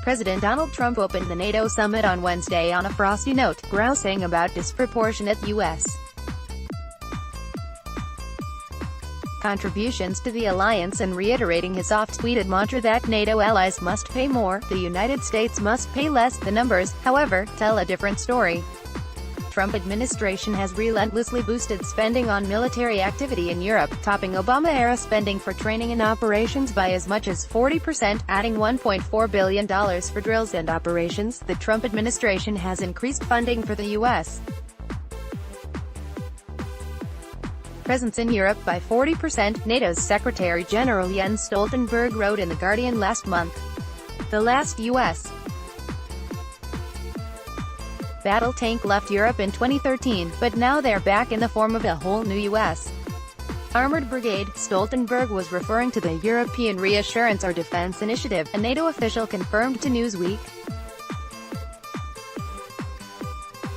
President Donald Trump opened the NATO summit on Wednesday on a frosty note, grousing about disproportionate U.S. contributions to the alliance and reiterating his oft-tweeted mantra that NATO allies must pay more, the United States must pay less. The numbers, however, tell a different story. Trump administration has relentlessly boosted spending on military activity in Europe, topping Obama-era spending for training and operations by as much as 40%, adding $1.4 billion for drills and operations. The Trump administration has increased funding for the U.S. presence in Europe by 40%, NATO's Secretary General Jens Stoltenberg wrote in The Guardian last month. The last U.S. battle tank left Europe in 2013, but now they're back in the form of a whole new U.S. armored brigade. Stoltenberg was referring to the European Reassurance or Defense Initiative, a NATO official confirmed to Newsweek.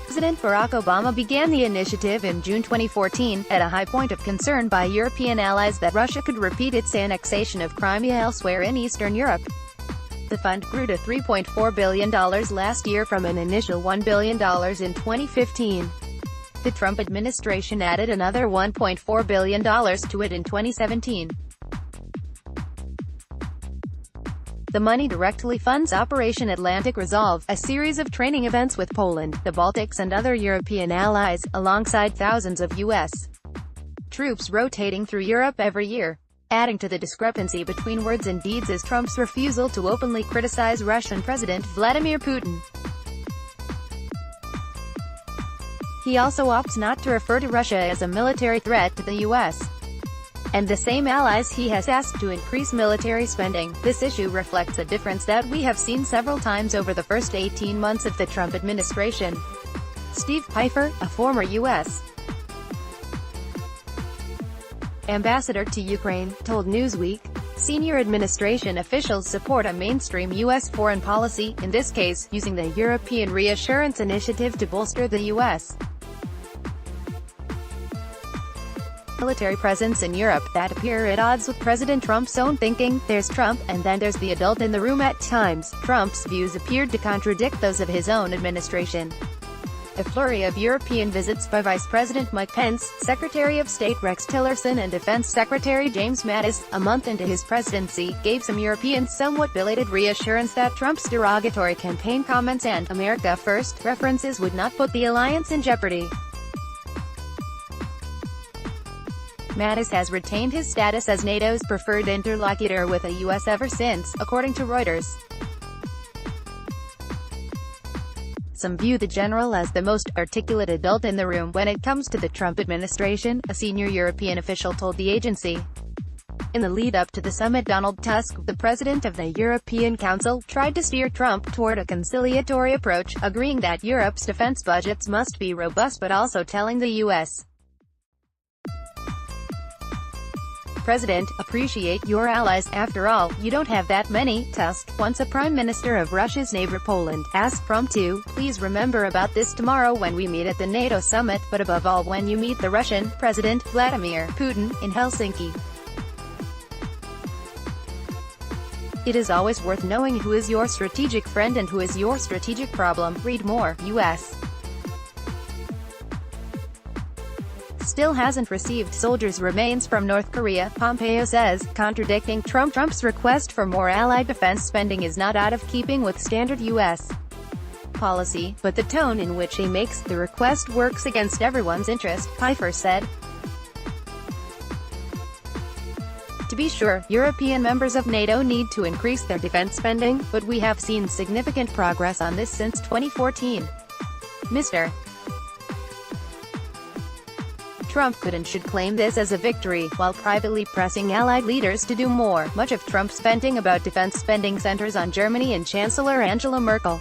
President Barack Obama began the initiative in June 2014, at a high point of concern by European allies that Russia could repeat its annexation of Crimea elsewhere in Eastern Europe. The fund grew to $3.4 billion last year from an initial $1 billion in 2015. The Trump administration added another $1.4 billion to it in 2017. The money directly funds Operation Atlantic Resolve, a series of training events with Poland, the Baltics and other European allies, alongside thousands of U.S. troops rotating through Europe every year. Adding to the discrepancy between words and deeds is Trump's refusal to openly criticize Russian President Vladimir Putin. He also opts not to refer to Russia as a military threat to the U.S. and the same allies he has asked to increase military spending. This issue reflects a difference that we have seen several times over the first 18 months of the Trump administration. Steve Pfeiffer, a former U.S. ambassador to Ukraine, told Newsweek, senior administration officials support a mainstream U.S. foreign policy, in this case, using the European Reassurance Initiative to bolster the U.S. military presence in Europe, that appear at odds with President Trump's own thinking. There's Trump, and then there's the adult in the room at times. Trump's views appeared to contradict those of his own administration. A flurry of European visits by Vice President Mike Pence, Secretary of State Rex Tillerson and Defense Secretary James Mattis, a month into his presidency, gave some Europeans somewhat belated reassurance that Trump's derogatory campaign comments and "America First" references would not put the alliance in jeopardy. Mattis has retained his status as NATO's preferred interlocutor with the U.S. ever since, according to Reuters. Some view the general as the most articulate adult in the room when it comes to the Trump administration, a senior European official told the agency. In the lead-up to the summit, Donald Tusk, the president of the European Council, tried to steer Trump toward a conciliatory approach, agreeing that Europe's defense budgets must be robust but also telling the U.S. President, appreciate your allies, after all, you don't have that many. Tusk, once a prime minister of Russia's neighbor Poland, asked Trump to, please remember about this tomorrow when we meet at the NATO summit, but above all when you meet the Russian President, Vladimir Putin, in Helsinki. It is always worth knowing who is your strategic friend and who is your strategic problem. Read more. U.S. still hasn't received soldiers' remains from North Korea, Pompeo says, contradicting Trump's request for more allied defense spending is not out of keeping with standard U.S. policy, but the tone in which he makes the request works against everyone's interest, Pfeiffer said. To be sure, European members of NATO need to increase their defense spending, but we have seen significant progress on this since 2014. Mr. Trump could and should claim this as a victory, while privately pressing allied leaders to do more. Much of Trump's venting about defense spending centers on Germany and Chancellor Angela Merkel.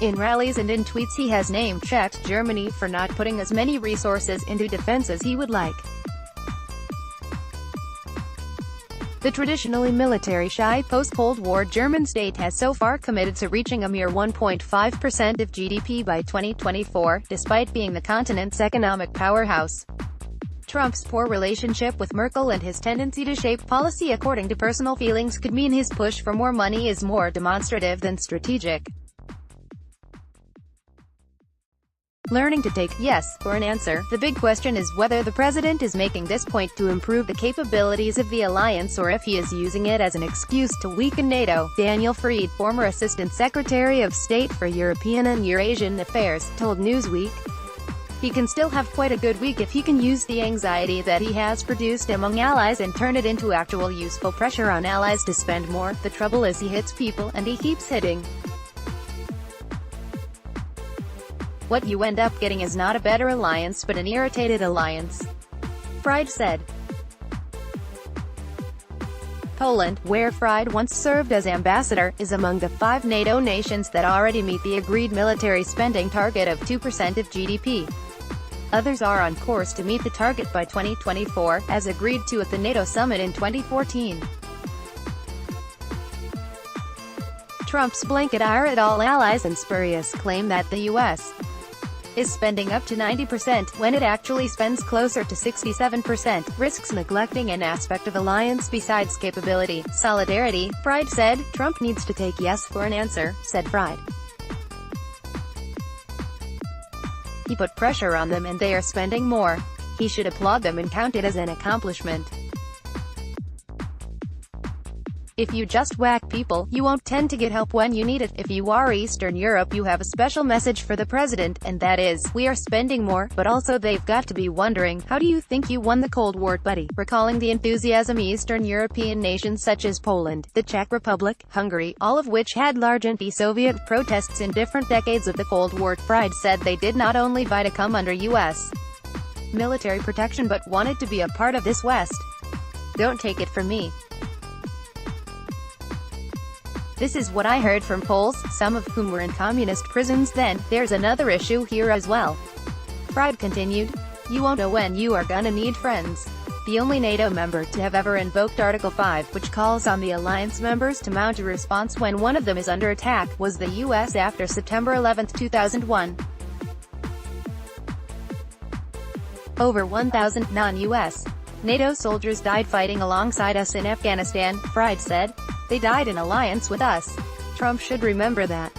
In rallies and in tweets he has name-checked Germany for not putting as many resources into defense as he would like. The traditionally military-shy post-Cold War German state has so far committed to reaching a mere 1.5% of GDP by 2024, despite being the continent's economic powerhouse. Trump's poor relationship with Merkel and his tendency to shape policy according to personal feelings could mean his push for more money is more demonstrative than strategic. Learning to take yes for an answer. The big question is whether the president is making this point to improve the capabilities of the alliance or if he is using it as an excuse to weaken NATO. Daniel Fried, former Assistant Secretary of State for European and Eurasian Affairs, told Newsweek, he can still have quite a good week if he can use the anxiety that he has produced among allies and turn it into actual useful pressure on allies to spend more. The trouble is he hits people, and he keeps hitting. What you end up getting is not a better alliance but an irritated alliance, Fried said. Poland, where Fried once served as ambassador, is among the 5 NATO nations that already meet the agreed military spending target of 2% of GDP. Others are on course to meet the target by 2024, as agreed to at the NATO summit in 2014. Trump's blanket ire at all allies and spurious claim that the U.S. is spending up to 90% when it actually spends closer to 67%, risks neglecting an aspect of alliance besides capability. Solidarity, Fried said. Trump needs to take yes for an answer, said Fried. He put pressure on them and they are spending more. He should applaud them and count it as an accomplishment. If you just whack people, you won't tend to get help when you need it. If you are Eastern Europe, you have a special message for the president, and that is, we are spending more, but also they've got to be wondering, how do you think you won the Cold War, buddy? Recalling the enthusiasm Eastern European nations such as Poland, the Czech Republic, Hungary, all of which had large anti-Soviet protests in different decades of the Cold War, Fried said they did not only vie to come under U.S. military protection but wanted to be a part of this West. Don't take it from me. This is what I heard from Poles, some of whom were in communist prisons then. There's another issue here as well. Fried continued. You won't know when you are gonna need friends. The only NATO member to have ever invoked Article 5, which calls on the alliance members to mount a response when one of them is under attack, was the U.S. after September 11, 2001. Over 1,000 non-U.S. NATO soldiers died fighting alongside us in Afghanistan, Fried said. They died in alliance with us. Trump should remember that.